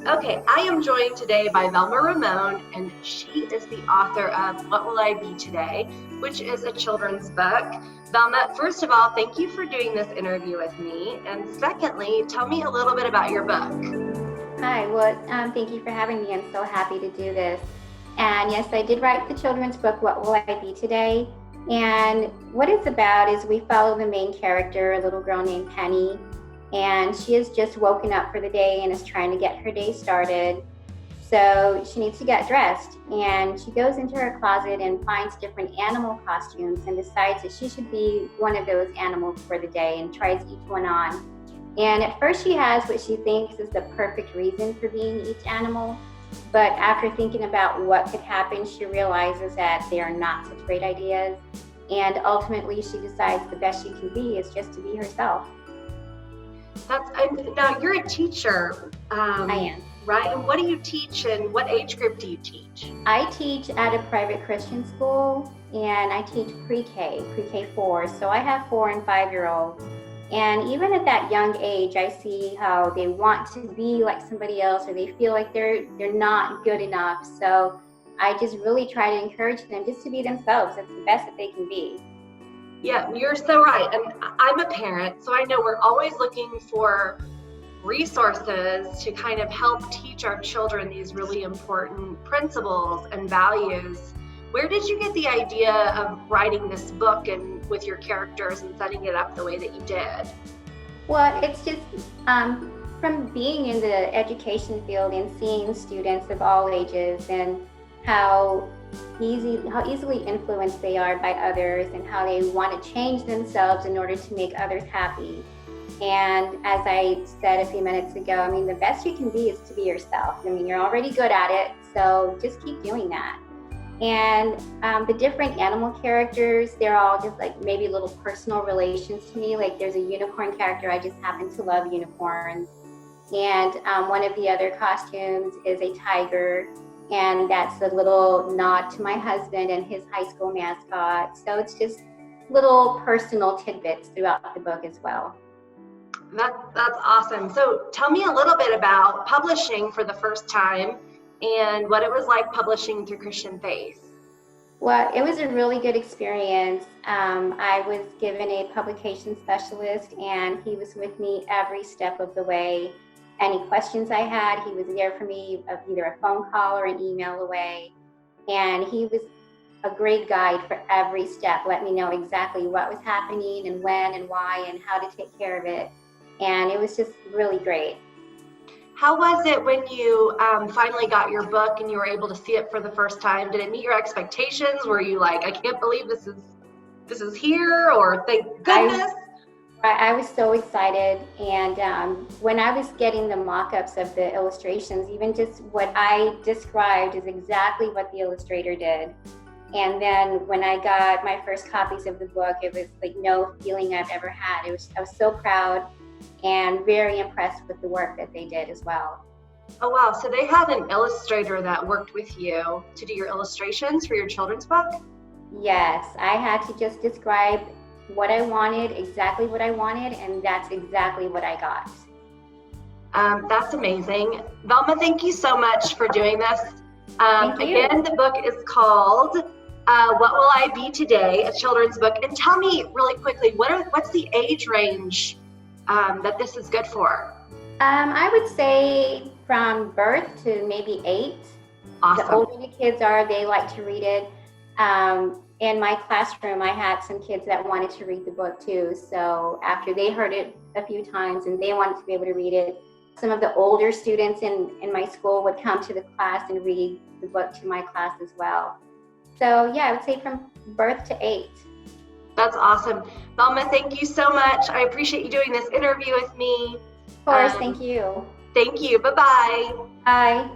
Okay, I am joined today by Velma Ramon, and she is the author of What Will I Be Today, which is a children's book. Velma, first of all, thank you for doing this interview with me. And secondly, tell me a little bit about your book. Hi, thank you for having me. I'm so happy to do this. And yes, I did write the children's book, What Will I Be Today? And what it's about is we follow the main character, a little girl named Penny, and she has just woken up for the day and is trying to get her day started. So she needs to get dressed, and she goes into her closet and finds different animal costumes and decides that she should be one of those animals for the day and tries each one on. And at first she has what she thinks is the perfect reason for being each animal. But after thinking about what could happen, she realizes that they are not such great ideas. And ultimately she decides the best she can be is just to be herself. Now you're a teacher, I am. right? And what do you teach, and what age group do you teach? I teach at a private Christian school, and I teach pre-K 4. So I have 4 and 5-year-olds. And even at that young age, I see how they want to be like somebody else, or they feel like they're not good enough. So I just really try to encourage them just to be themselves. It's the best that they can be. Yeah, you're so right. And I'm a parent, so I know we're always looking for resources to kind of help teach our children these really important principles and values. Where did you get the idea of writing this book and with your characters and setting it up the way that you did? Well, it's just from being in the education field and seeing students of all ages and how easily influenced they are by others and how they want to change themselves in order to make others happy. And as I said a few minutes ago, I mean, the best you can be is to be yourself. I mean, you're already good at it, so just keep doing that. And the different animal characters, they're all just like maybe little personal relations to me. Like there's a unicorn character, I just happen to love unicorns. And one of the other costumes is a tiger, and that's a little nod to my husband and his high school mascot. So it's just little personal tidbits throughout the book as well. That's awesome. So tell me a little bit about publishing for the first time and what it was like publishing through Christian Faith. Well, it was a really good experience. I was given a publication specialist, and he was with me every step of the way. Any questions I had, he was there for me, either a phone call or an email away. And he was a great guide for every step, let me know exactly what was happening and when and why and how to take care of it. And it was just really great. How was it when you finally got your book and you were able to see it for the first time? Did it meet your expectations? Were you like, I can't believe this is here, or thank goodness? I was so excited, and when I was getting the mock-ups of the illustrations, even just what I described is exactly what the illustrator did. And then when I got my first copies of the book, it was like no feeling I've ever had. I was so proud and very impressed with the work that they did as well. Oh wow, so they had an illustrator that worked with you to do your illustrations for your children's book? Yes, I had to just describe what I wanted, exactly what I wanted, and that's exactly what I got. That's amazing. Velma, thank you so much for doing this. Thank you. Again, the book is called What Will I Be Today, a children's book. And tell me really quickly, what's the age range that this is good for? I would say from birth to maybe 8. Awesome. The older the kids are, they like to read it. In my classroom, I had some kids that wanted to read the book too. So after they heard it a few times and they wanted to be able to read it, some of the older students in my school would come to the class and read the book to my class as well. So yeah, I would say from birth to 8. That's awesome. Velma, thank you so much. I appreciate you doing this interview with me. Of course, thank you. Thank you. Bye-bye. Bye.